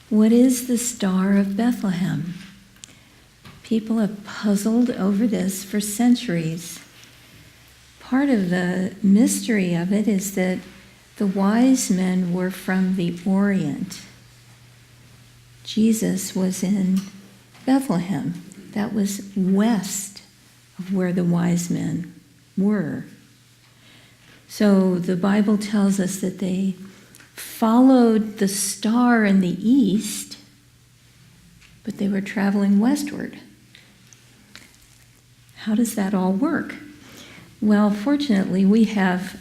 What is the Star of Bethlehem? People have puzzled over this for centuries. Part of the mystery of it is that the wise men were from the Orient. Jesus was in Bethlehem. That was west of where the wise men were. So the Bible tells us that they followed the star in the east, but they were traveling westward. How does that all work? Well, fortunately, we have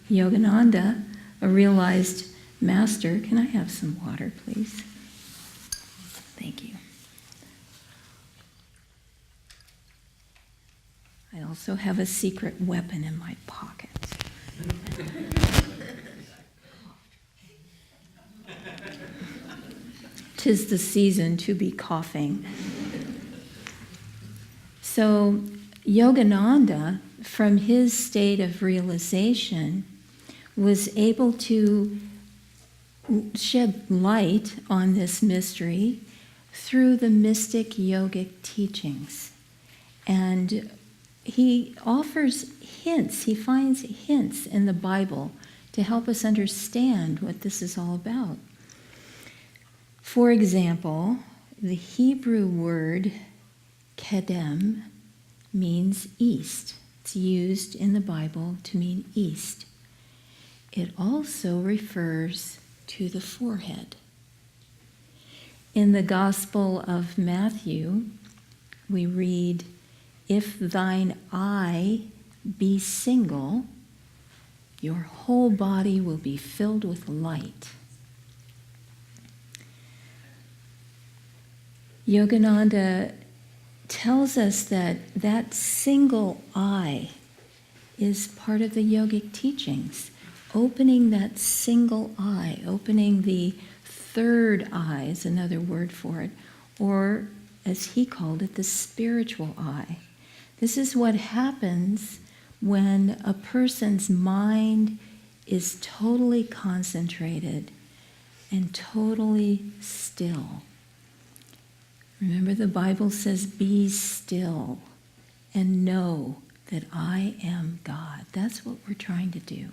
Yogananda, a realized master. Can I have some water, please? Thank you. I also have a secret weapon in my pocket. 'Tis the season to be coughing. So Yogananda, from his state of realization, was able to shed light on this mystery through the mystic yogic teachings. And he offers hints, he finds hints in the Bible to help us understand what this is all about. For example, the Hebrew word kedem means east. It's used in the Bible to mean east. It also refers to the forehead. In the Gospel of Matthew, we read, "If thine eye be single, your whole body will be filled with light." Yogananda tells us that that single eye is part of the yogic teachings. Opening that single eye, opening the third eye is another word for it, or as he called it, the spiritual eye. This is what happens when a person's mind is totally concentrated and totally still. Remember, the Bible says, "Be still and know that I am God." That's what we're trying to do.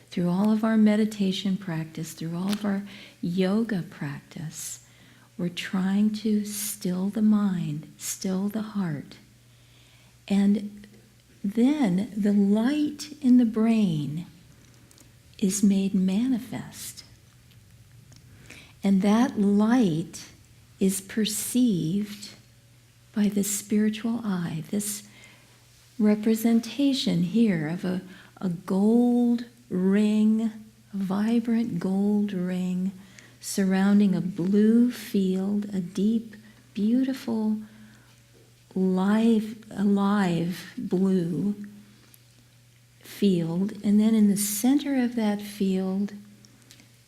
Through all of our meditation practice, through all of our yoga practice, we're trying to still the mind, still the heart. And then the light in the brain is made manifest. And that light is perceived by the spiritual eye. This representation here of a gold ring, a vibrant gold ring surrounding a blue field, a deep, beautiful, alive blue field, and then in the center of that field,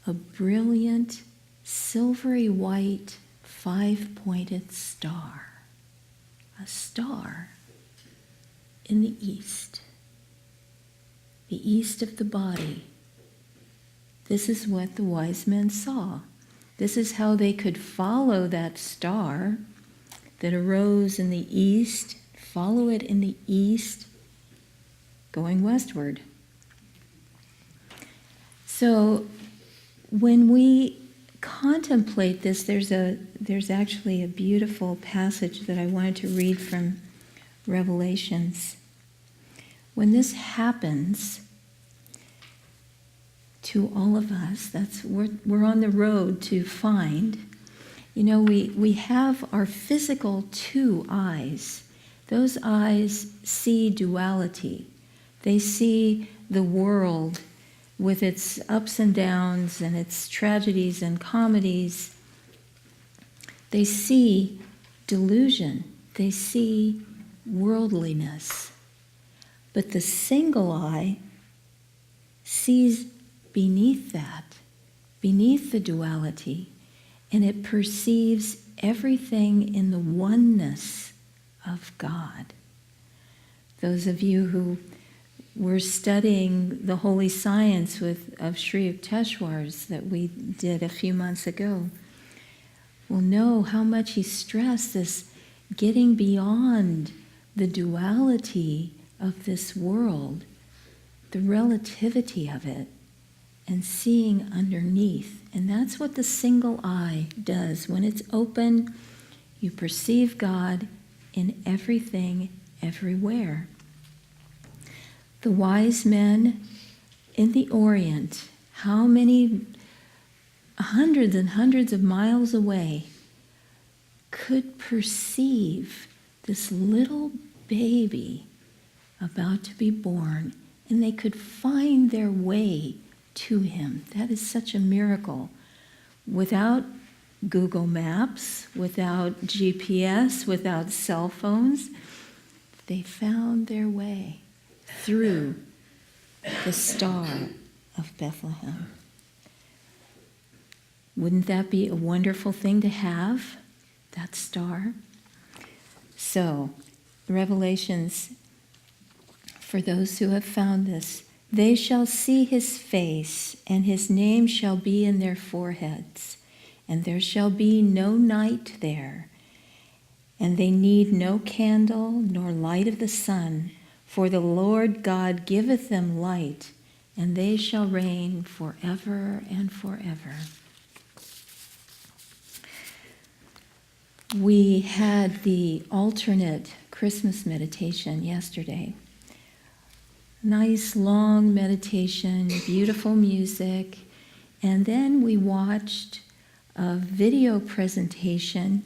a brilliant, silvery white, five-pointed star. A star in the east of the body. This is what the wise men saw. This is how they could follow that star that arose in the east, follow it in the east, going westward. So when we contemplate this, there's actually a beautiful passage that I wanted to read from Revelations. When this happens to all of us, we're on the road to find. You know, we have our physical two eyes. Those eyes see duality. They see the world with its ups and downs and its tragedies and comedies. They see delusion. They see worldliness. But the single eye sees beneath that, beneath the duality, and it perceives everything in the oneness of God. Those of you who we're studying the holy science of Sri Yukteswar's that we did a few months ago, will know how much he stressed this getting beyond the duality of this world, the relativity of it, and seeing underneath. And that's what the single eye does. When it's open, you perceive God in everything, everywhere. The wise men in the Orient, how many hundreds and hundreds of miles away, could perceive this little baby about to be born, and they could find their way to him. That is such a miracle. Without Google Maps, without GPS, without cell phones, they found their way through the star of Bethlehem. Wouldn't that be a wonderful thing to have, that star? So, Revelations, for those who have found this, they shall see his face, and his name shall be in their foreheads, and there shall be no night there, and they need no candle nor light of the sun, for the Lord God giveth them light, and they shall reign forever and forever. We had the alternate Christmas meditation yesterday. Nice long meditation, beautiful music, and then we watched a video presentation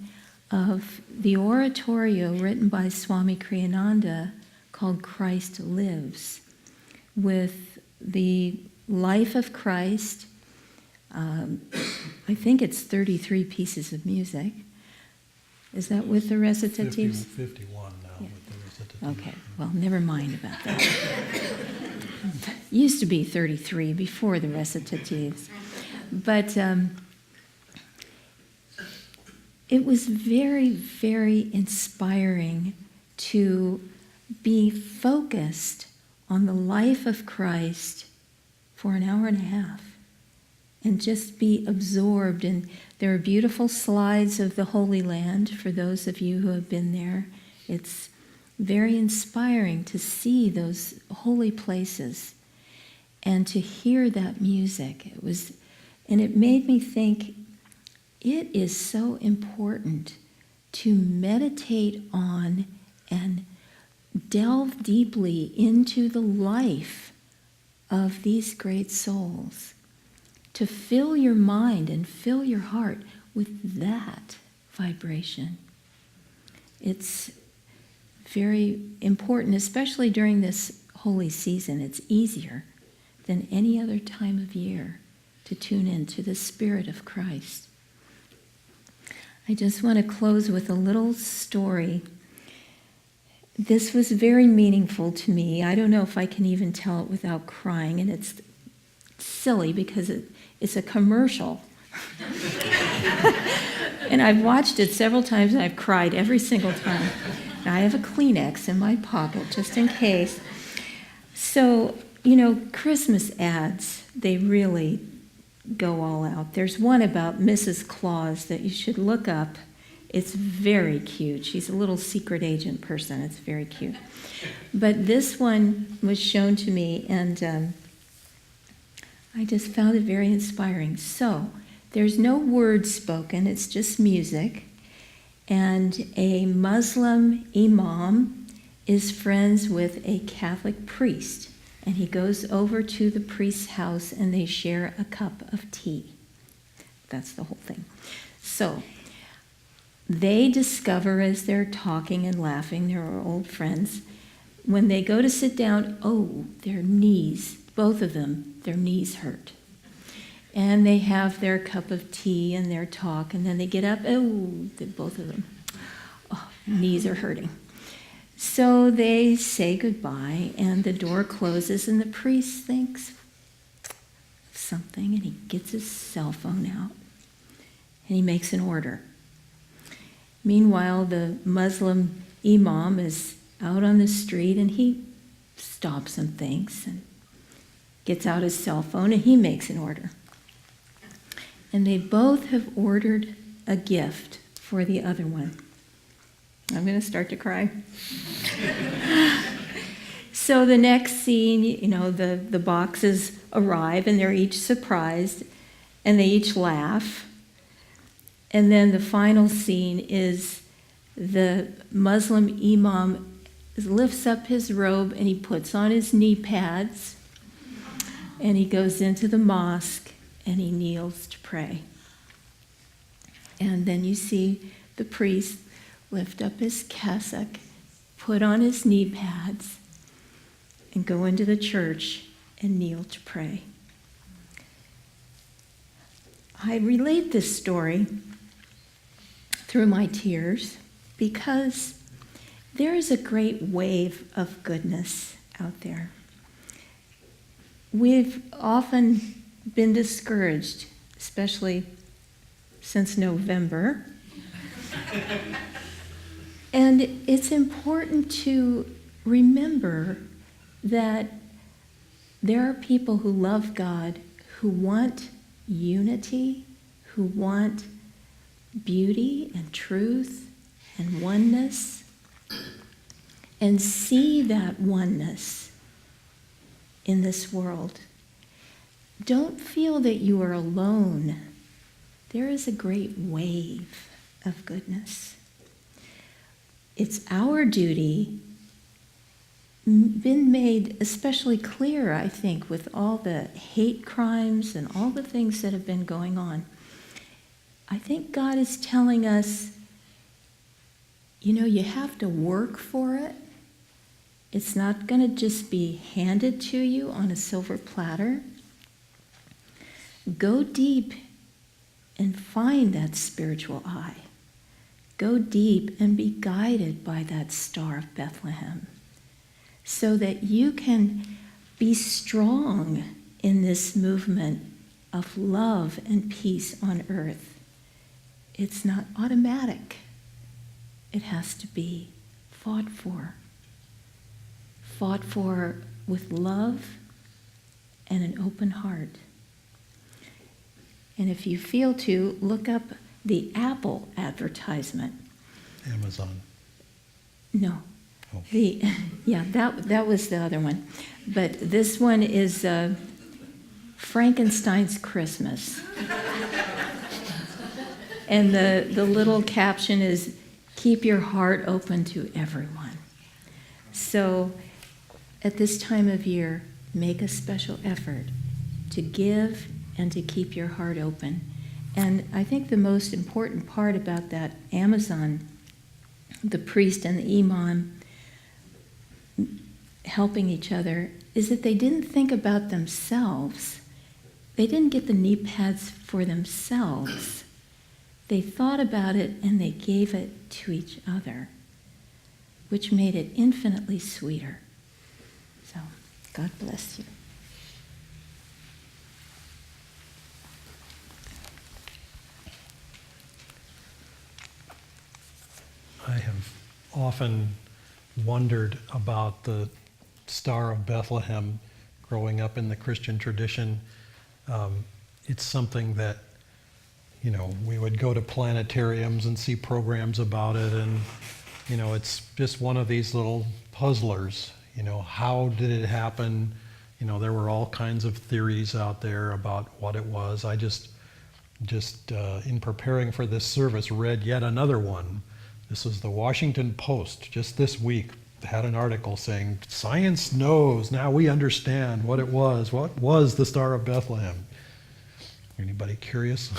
of the oratorio written by Swami Kriyananda called Christ Lives, with the life of Christ. I think it's 33 pieces of music. Is that with the recitatives? 51 now, Yeah. with the recitatives. Okay, well, never mind about that. Used to be 33 before the recitatives. But it was very, very inspiring to be focused on the life of Christ for an hour and a half and just be absorbed. And there are beautiful slides of the Holy Land for those of you who have been there. It's very inspiring to see those holy places and to hear that music. And it made me think, it is so important to meditate on and delve deeply into the life of these great souls, to fill your mind and fill your heart with that vibration. It's very important, especially during this holy season. It's easier than any other time of year to tune into the Spirit of Christ. I just want to close with a little story. This was very meaningful to me. I don't know if I can even tell it without crying, and it's silly because it's a commercial. And I've watched it several times and I've cried every single time. And I have a Kleenex in my pocket just in case. So, Christmas ads, they really go all out. There's one about Mrs. Claus that you should look up. It's very cute. She's a little secret agent person. It's very cute. But this one was shown to me, and I just found it very inspiring. So, there's no words spoken. It's just music. And a Muslim imam is friends with a Catholic priest. And he goes over to the priest's house and they share a cup of tea. That's the whole thing. So they discover as they're talking and laughing, they're old friends, when they go to sit down, their knees, both of them, their knees hurt. And they have their cup of tea and their talk, and then they get up, both of them, knees are hurting. So they say goodbye, and the door closes, and the priest thinks of something, and he gets his cell phone out, and he makes an order. Meanwhile, the Muslim imam is out on the street, and he stops and thinks and gets out his cell phone and he makes an order. And they both have ordered a gift for the other one. I'm going to start to cry. So the next scene, the boxes arrive and they're each surprised and they each laugh. And then the final scene is the Muslim imam lifts up his robe and he puts on his knee pads and he goes into the mosque and he kneels to pray. And then you see the priest lift up his cassock, put on his knee pads, and go into the church and kneel to pray. I relate this story through my tears because there is a great wave of goodness out there. We've often been discouraged, especially since November. And it's important to remember that there are people who love God, who want unity, who want beauty and truth and oneness, and see that oneness in this world. Don't feel that you are alone. There is a great wave of goodness. It's our duty, been made especially clear, I think, with all the hate crimes and all the things that have been going on. I think God is telling us, you have to work for it. It's not going to just be handed to you on a silver platter. Go deep and find that spiritual eye. Go deep and be guided by that star of Bethlehem so that you can be strong in this movement of love and peace on earth. It's not automatic. It has to be fought for. Fought for with love and an open heart. And if you feel to, look up the Apple advertisement. Amazon. No. Oh. That was the other one. But this one is Frankenstein's Christmas. And the little caption is, keep your heart open to everyone. So at this time of year, make a special effort to give and to keep your heart open. And I think the most important part about that Amazon, the priest and the imam helping each other, is that they didn't think about themselves. They didn't get the knee pads for themselves. They thought about it and they gave it to each other, which made it infinitely sweeter. So, God bless you. I have often wondered about the Star of Bethlehem growing up in the Christian tradition. It's something that, we would go to planetariums and see programs about it, and, it's just one of these little puzzlers. How did it happen? There were all kinds of theories out there about what it was. I just in preparing for this service, read yet another one. This was the Washington Post, just this week, had an article saying, science knows, now we understand what it was. What was the Star of Bethlehem? Anybody curious?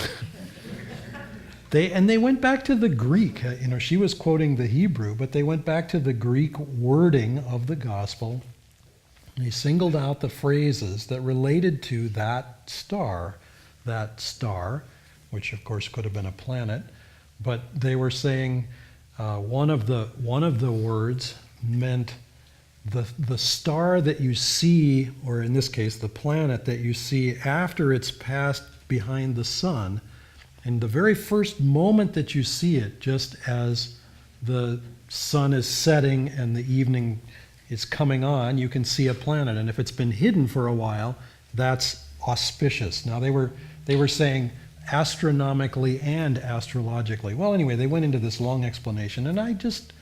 They went back to the Greek. She was quoting the Hebrew, but they went back to the Greek wording of the gospel. They singled out the phrases that related to that star, which of course could have been a planet, but they were saying one of the words meant the star that you see, or in this case the planet that you see after it's passed behind the sun, and the very first moment that you see it, just as the sun is setting and the evening it's coming on, you can see a planet. And if it's been hidden for a while, that's auspicious. Now they were saying astronomically and astrologically. Well, anyway, they went into this long explanation, and I just,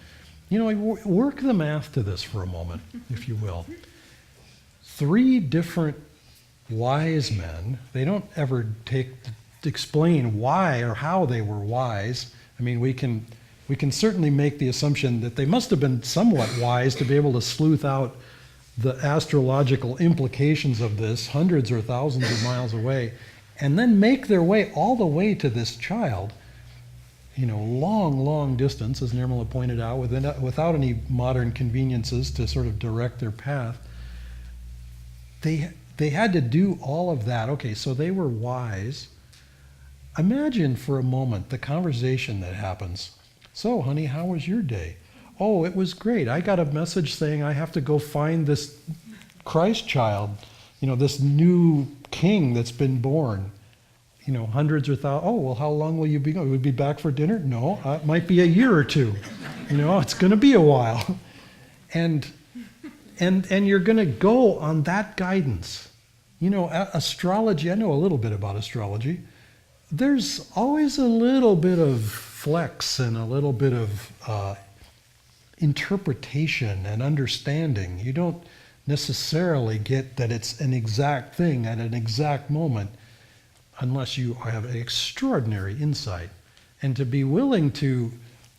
work the math to this for a moment, if you will. 3 different wise men, they don't ever explain why or how they were wise. I mean, we can certainly make the assumption that they must have been somewhat wise to be able to sleuth out the astrological implications of this hundreds or thousands of miles away, and then make their way all the way to this child, long, long distance, as Nirmala pointed out, without any modern conveniences to sort of direct their path. They had to do all of that. Okay, so they were wise. Imagine for a moment the conversation that happens. So, honey, how was your day? Oh, it was great. I got a message saying I have to go find this Christ child, this new king that's been born. Hundreds or thousands. Oh, well, how long will you be going? Will you be back for dinner? No, it might be a year or 2. It's going to be a while. And you're going to go on that guidance. Astrology, I know a little bit about astrology. There's always a little bit of flex and a little bit of interpretation and understanding. You don't necessarily get that it's an exact thing at an exact moment unless you have an extraordinary insight. And to be willing to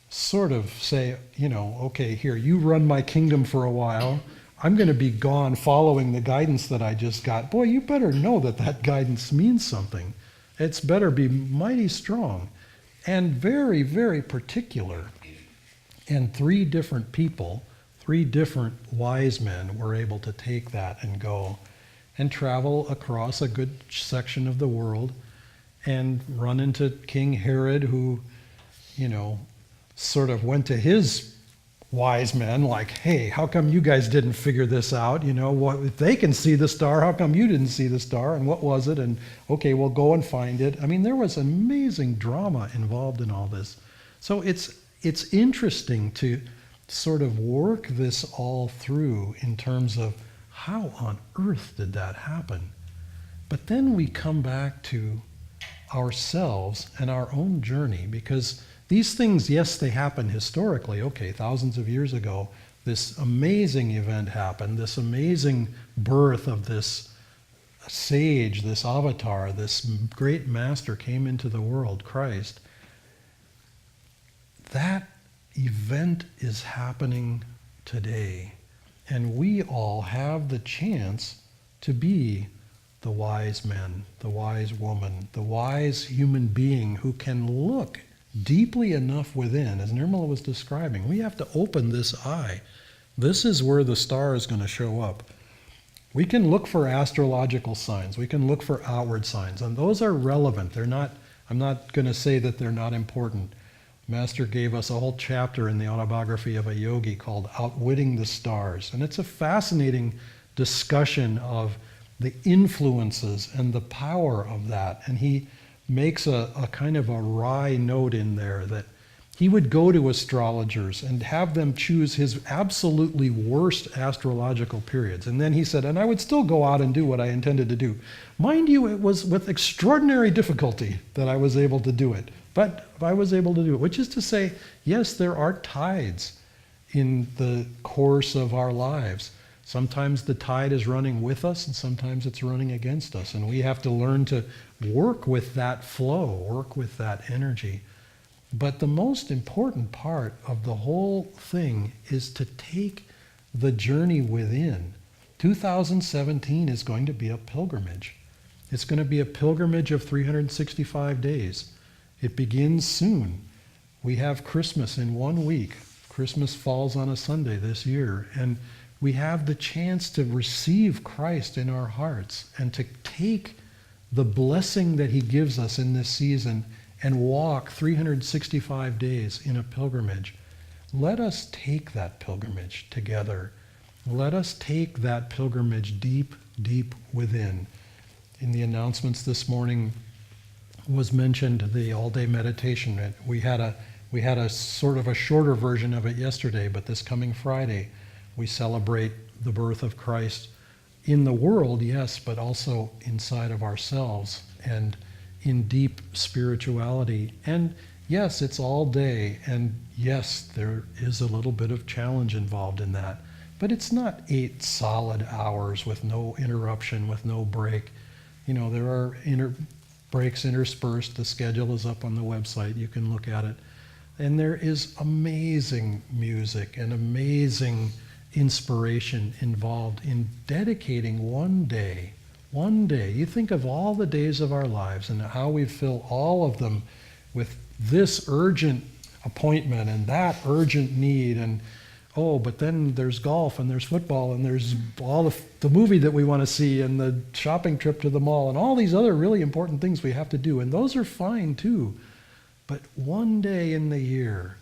sort of say, okay, here, you run my kingdom for a while. I'm going to be gone following the guidance that I just got. Boy, you better know that guidance means something. It's better be mighty strong and very, very particular. And 3 different people, 3 different wise men were able to take that and go and travel across a good section of the world and run into King Herod, who, sort of went to his wise men like, hey, how come you guys didn't figure this out? What, if they can see the star, how come you didn't see the star? And what was it? And okay, we'll go and find it. I mean, there was amazing drama involved in all this. So it's interesting to sort of work this all through in terms of how on earth did that happen? But then we come back to ourselves and our own journey, because these things, yes, they happen historically. Okay, thousands of years ago, this amazing event happened, this amazing birth of this sage, this avatar, this great master came into the world, Christ. That event is happening today. And we all have the chance to be the wise man, the wise woman, the wise human being who can look deeply enough within, as Nirmala was describing. We have to open this eye. This is where the star is going to show up. We can look for astrological signs. We can look for outward signs, and those are relevant. I'm not going to say that they're not important. Master gave us a whole chapter in the autobiography of a yogi called Outwitting the Stars. And it's a fascinating discussion of the influences and the power of that. And he makes a kind of a wry note in there that he would go to astrologers and have them choose his absolutely worst astrological periods. And then he said, and I would still go out and do what I intended to do. Mind you, it was with extraordinary difficulty that I was able to do it. But I was able to do it, which is to say, yes, there are tides in the course of our lives. Sometimes the tide is running with us, and sometimes it's running against us. And we have to learn to work with that flow, work with that energy. But the most important part of the whole thing is to take the journey within. 2017 is going to be a pilgrimage. It's going to be a pilgrimage of 365 days. It begins soon. We have Christmas in 1 week. Christmas falls on a Sunday this year, and we have the chance to receive Christ in our hearts and to take the blessing that he gives us in this season and walk 365 days in a pilgrimage. Let us take that pilgrimage together. Let us take that pilgrimage deep, deep within. In the announcements this morning was mentioned the all-day meditation. We had a sort of a shorter version of it yesterday, but this coming Friday, We celebrate the birth of Christ in the world, yes, but also inside of ourselves and in deep spirituality. And yes, it's all day, and yes, there is a little bit of challenge involved in that. But it's not 8 solid hours with no interruption, with no break. There are breaks interspersed. The schedule is up on the website. You can look at it. And there is amazing music and amazing inspiration involved in dedicating one day. You think of all the days of our lives and how we fill all of them with this urgent appointment and that urgent need, and but then there's golf and there's football and there's all the movie that we want to see and the shopping trip to the mall and all these other really important things we have to do, and those are fine too. But one day in the year,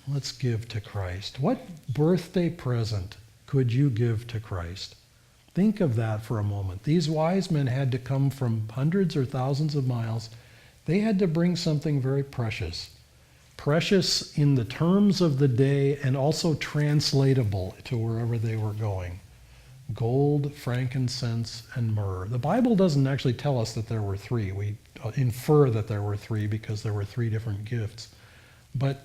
let's give to Christ. What birthday present could you give to Christ? Think of that for a moment. These wise men had to come from hundreds or thousands of miles. They had to bring something very precious. Precious in the terms of the day and also translatable to wherever they were going. Gold, frankincense, and myrrh. The Bible doesn't actually tell us that there were 3. We infer that there were 3 because there were 3 different gifts. But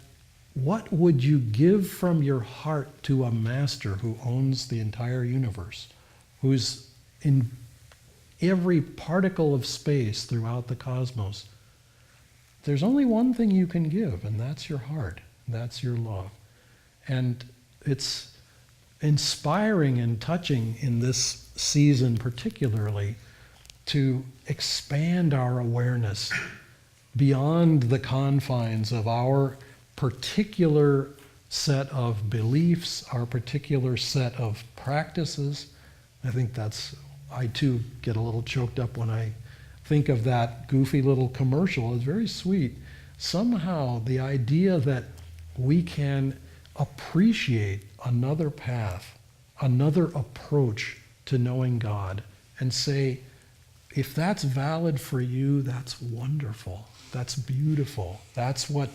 what would you give from your heart to a master who owns the entire universe, who's in every particle of space throughout the cosmos? There's only one thing you can give, and that's your heart. That's your love. And it's inspiring and touching in this season particularly to expand our awareness beyond the confines of our particular set of beliefs, our particular set of practices. I think I too get a little choked up when I think of that goofy little commercial. It's very sweet. Somehow the idea that we can appreciate another path, another approach to knowing God, and say, if that's valid for you, that's wonderful. That's beautiful. That's what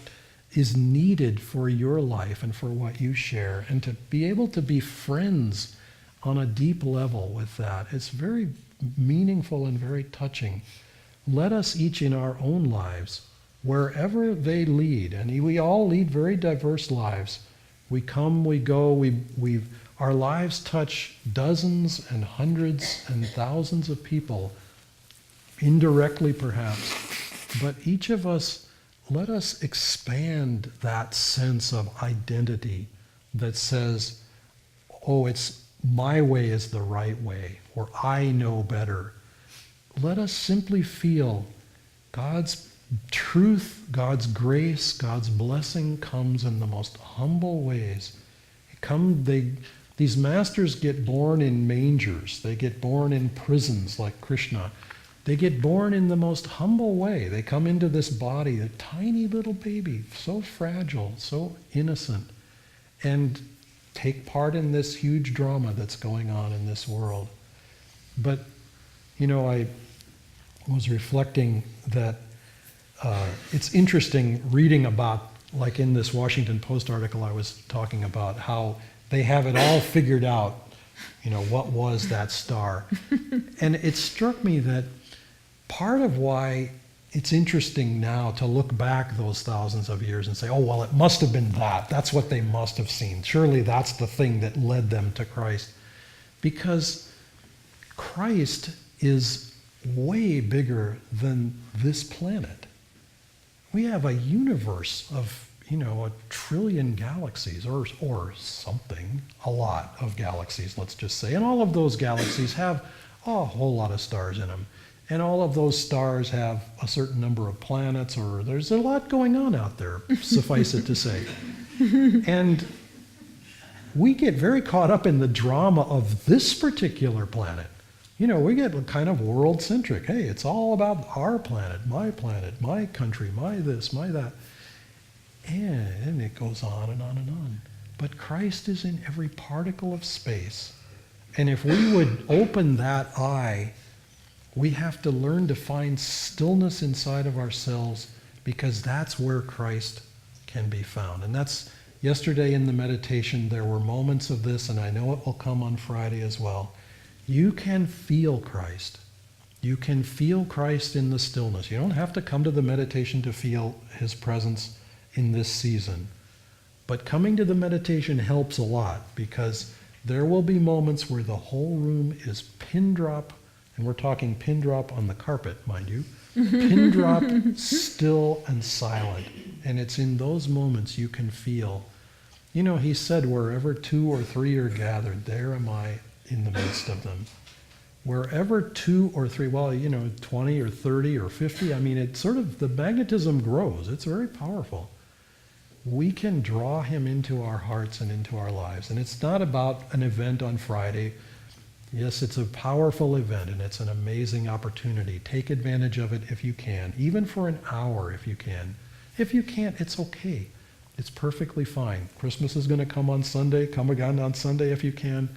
is needed for your life and for what you share. And to be able to be friends on a deep level with that, it's very meaningful and very touching. Let us each in our own lives, wherever they lead, and we all lead very diverse lives. We come, we go, our lives touch dozens and hundreds and thousands of people, indirectly perhaps. But each of us, let us expand that sense of identity that says, it's my way is the right way, or I know better. Let us simply feel God's truth, God's grace, God's blessing comes in the most humble ways. These masters get born in mangers. They get born in prisons like Krishna. They get born in the most humble way. They come into this body, a tiny little baby, so fragile, so innocent, and take part in this huge drama that's going on in this world. But, I was reflecting that it's interesting reading about, like in this Washington Post article I was talking about, how they have it all figured out, what was that star. And it struck me that part of why it's interesting now to look back those thousands of years and say, it must have been that. That's what they must have seen. Surely that's the thing that led them to Christ. Because Christ is way bigger than this planet. We have a universe of, 1 trillion galaxies or something, a lot of galaxies, let's just say. And all of those galaxies have a whole lot of stars in them. And all of those stars have a certain number of planets, or there's a lot going on out there, suffice it to say. And we get very caught up in the drama of this particular planet. We get kind of world-centric. Hey, it's all about our planet, my country, my this, my that. And it goes on and on and on. But Christ is in every particle of space. And if we would open that eye, we have to learn to find stillness inside of ourselves, because that's where Christ can be found. And that's yesterday in the meditation, there were moments of this, and I know it will come on Friday as well. You can feel Christ. You can feel Christ in the stillness. You don't have to come to the meditation to feel his presence in this season. But coming to the meditation helps a lot, because there will be moments where the whole room is pin drop, and we're talking pin drop on the carpet, mind you, pin drop, still and silent. And it's in those moments you can feel, he said, wherever 2 or 3 are gathered, there am I in the midst of them. Wherever 2 or 3, 20 or 30 or 50, it's sort of, the magnetism grows. It's very powerful. We can draw him into our hearts and into our lives. And it's not about an event on Friday. Yes, it's a powerful event, and it's an amazing opportunity. Take advantage of it if you can, even for an hour if you can. If you can't, it's okay. It's perfectly fine. Christmas is going to come on Sunday. Come again on Sunday if you can.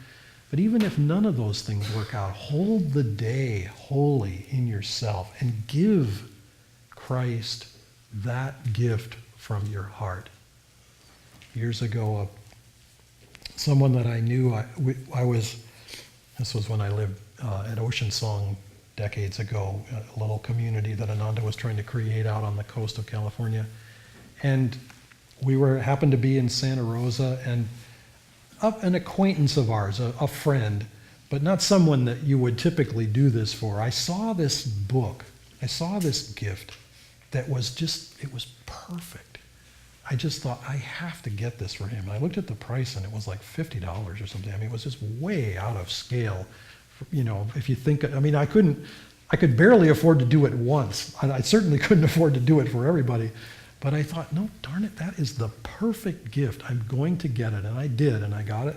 But even if none of those things work out, hold the day holy in yourself and give Christ that gift from your heart. Years ago, someone that I knew, this was when I lived at Ocean Song decades ago, a little community that Ananda was trying to create out on the coast of California. And we happened to be in Santa Rosa, and an acquaintance of ours, a friend, but not someone that you would typically do this for. I saw this book, I saw this gift that was it was perfect. I just thought, I have to get this for him. And I looked at the price, and it was like $50 or something. It was just way out of scale. If you think, I could barely afford to do it once. I certainly couldn't afford to do it for everybody. But I thought, no, darn it, that is the perfect gift. I'm going to get it. And I did, and I got it.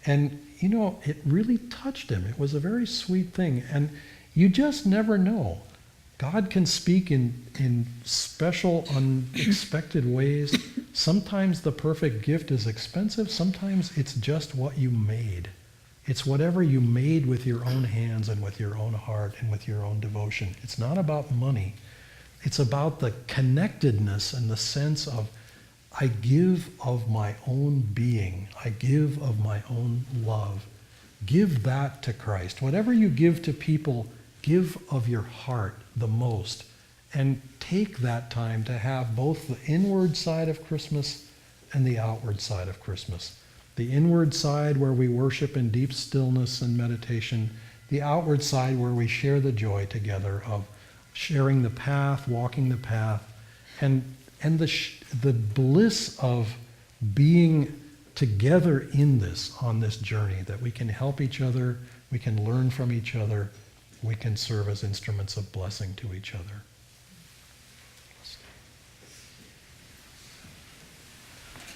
And, it really touched him. It was a very sweet thing. And you just never know. God can speak in special, unexpected ways. Sometimes the perfect gift is expensive. Sometimes it's just what you made. It's whatever you made with your own hands and with your own heart and with your own devotion. It's not about money. It's about the connectedness and the sense of, I give of my own being. I give of my own love. Give that to Christ. Whatever you give to people, give of your heart the most. And take that time to have both the inward side of Christmas and the outward side of Christmas. The inward side where we worship in deep stillness and meditation. The outward side where we share the joy together of sharing the path, walking the path, and the bliss of being together in this, on this journey, that we can help each other, we can learn from each other, we can serve as instruments of blessing to each other.